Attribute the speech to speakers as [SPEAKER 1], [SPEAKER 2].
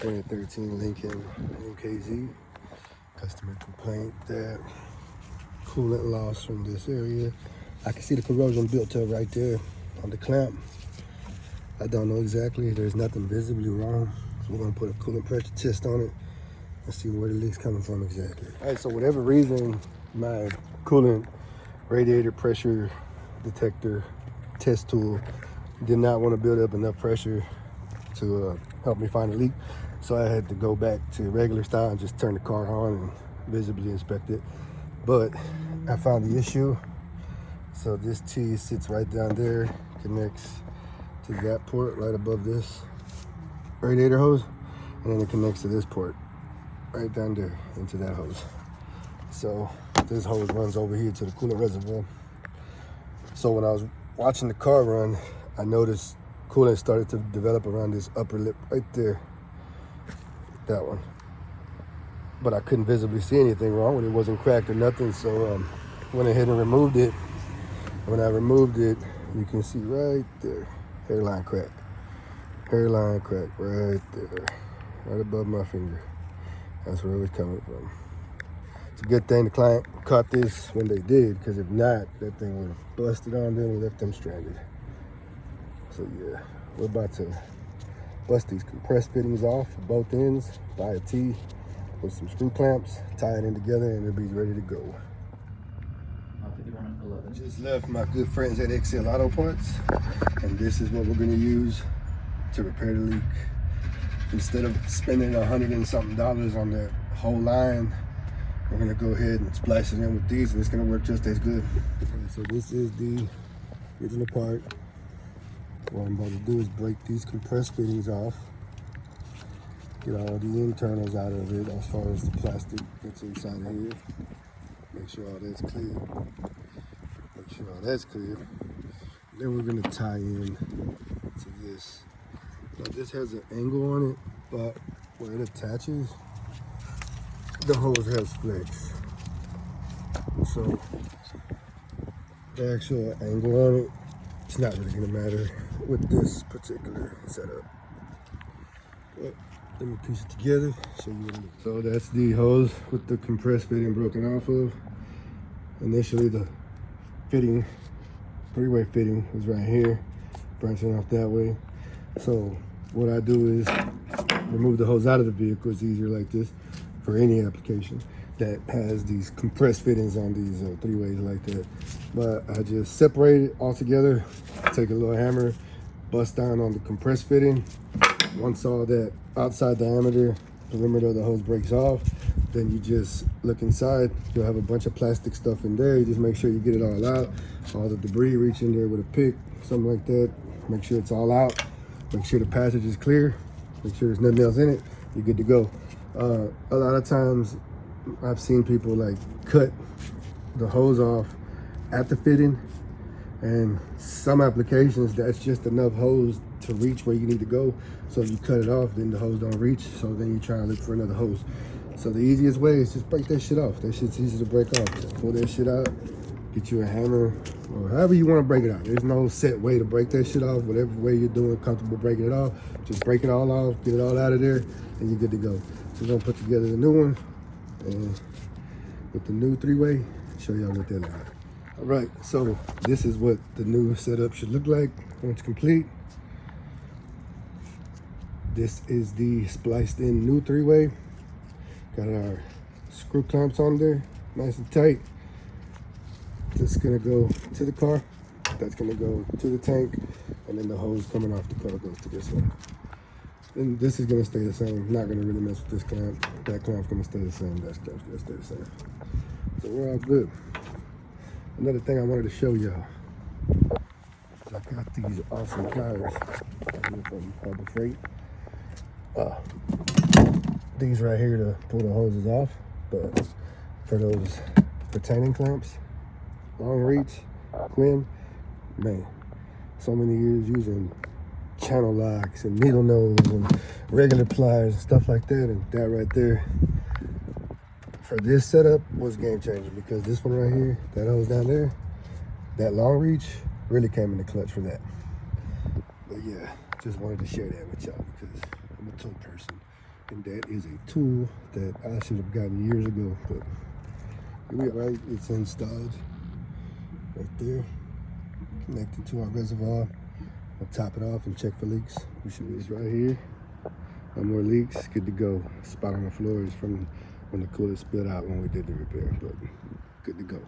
[SPEAKER 1] 2013 Lincoln MKZ. Customer complaint that coolant loss from this area. I can see the corrosion built up right there on the clamp. I don't know exactly. There's nothing visibly wrong. So we're gonna put a coolant pressure test on it and see where the leak's coming from exactly. All right, so whatever reason, my coolant radiator pressure detector test tool did not want to build up enough pressure to help me find a leak. So I had to go back to regular style and just turn the car on and visibly inspect it. But I found the issue. So this T sits right down there, connects to that port right above this radiator hose, and then it connects to this port right down there into that hose. So this hose runs over here to the coolant reservoir. So when I was watching the car run, I noticed coolant started to develop around this upper lip right there, that one. But I couldn't visibly see anything wrong with it. It wasn't cracked or nothing, so went ahead and removed it. When I removed it, you can see right there, hairline crack right there, right above my finger. That's where it was coming from. It's a good thing the client caught this when they did, because if not, that thing would have busted on them and left them stranded. So yeah, we're about to bust these compressed fittings off of both ends, buy a T with some screw clamps, tie it in together, and it'll be ready to go. Just left my good friends at XL Auto Parts, and this is what we're gonna use to repair the leak. Instead of spending $100 and something on that whole line, we're gonna go ahead and splice it in with these, and it's gonna work just as good. Right, so this is the original part. What I'm about to do is break these compressed fittings off, get all the internals out of it as far as the plastic that's inside of here. Make sure all that's clear. Make sure all that's clear. Then we're gonna tie in to this. Now this has an angle on it, but where it attaches, the hose has flex. So the actual angle on it, it's not really gonna matter with this particular setup. But let me piece it together, show you what it looks. So that's the hose with the compressed fitting broken off of. Initially the fitting, three-way fitting was right here, branching off that way. So what I do is remove the hose out of the vehicle. It's easier like this for any application that has these compressed fittings on these three-ways like that. But I just separate it all together, take a little hammer, bust down on the compressed fitting. Once all that outside diameter perimeter of the hose breaks off, then you just look inside. You'll have a bunch of plastic stuff in there. You just make sure you get it all out. All the debris, reach in there with a pick, something like that. Make sure it's all out. Make sure the passage is clear. Make sure there's nothing else in it. You're good to go. A lot of times I've seen people like cut the hose off at the fitting, and some applications that's just enough hose to reach where you need to go. So if you cut it off, then the hose don't reach. So then you try and look for another hose. So the easiest way is just break that shit off. That shit's easy to break off. Just pull that shit out, get you a hammer, or however you want to break it out. There's no set way to break that shit off. Whatever way you're doing comfortable breaking it off, just break it all off, get it all out of there, and you're good to go. So we're gonna put together the new one, and with the new three-way, show y'all what that looks like. All right, so this is what the new setup should look like once complete. This is the spliced in new three-way. Got our screw clamps on there, nice and tight. This is gonna go to the car, that's gonna go to the tank, and then the hose coming off the car goes to this one. And this is gonna stay the same. Not gonna really mess with this clamp. That clamp's gonna stay the same, that clamp's gonna stay the same. So we're all good. Another thing I wanted to show y'all is I got these awesome pliers from Harbor Freight. These right here to pull the hoses off, but for those retaining clamps, long reach, Quinn, man, so many years using channel locks and needle nose and regular pliers and stuff like that, and that right there for this setup was game changing, because this one right here, that hose down there, that long reach really came in the clutch for that. But yeah, just wanted to share that with y'all because I'm a tool person. And that is a tool that I should have gotten years ago, but here we are, right? It's installed right there, connected to our reservoir. I'll top it off and check for leaks. We should be right here. No more leaks, good to go. Spot on the floor is from when the coolant spilled out when we did the repair, but good to go.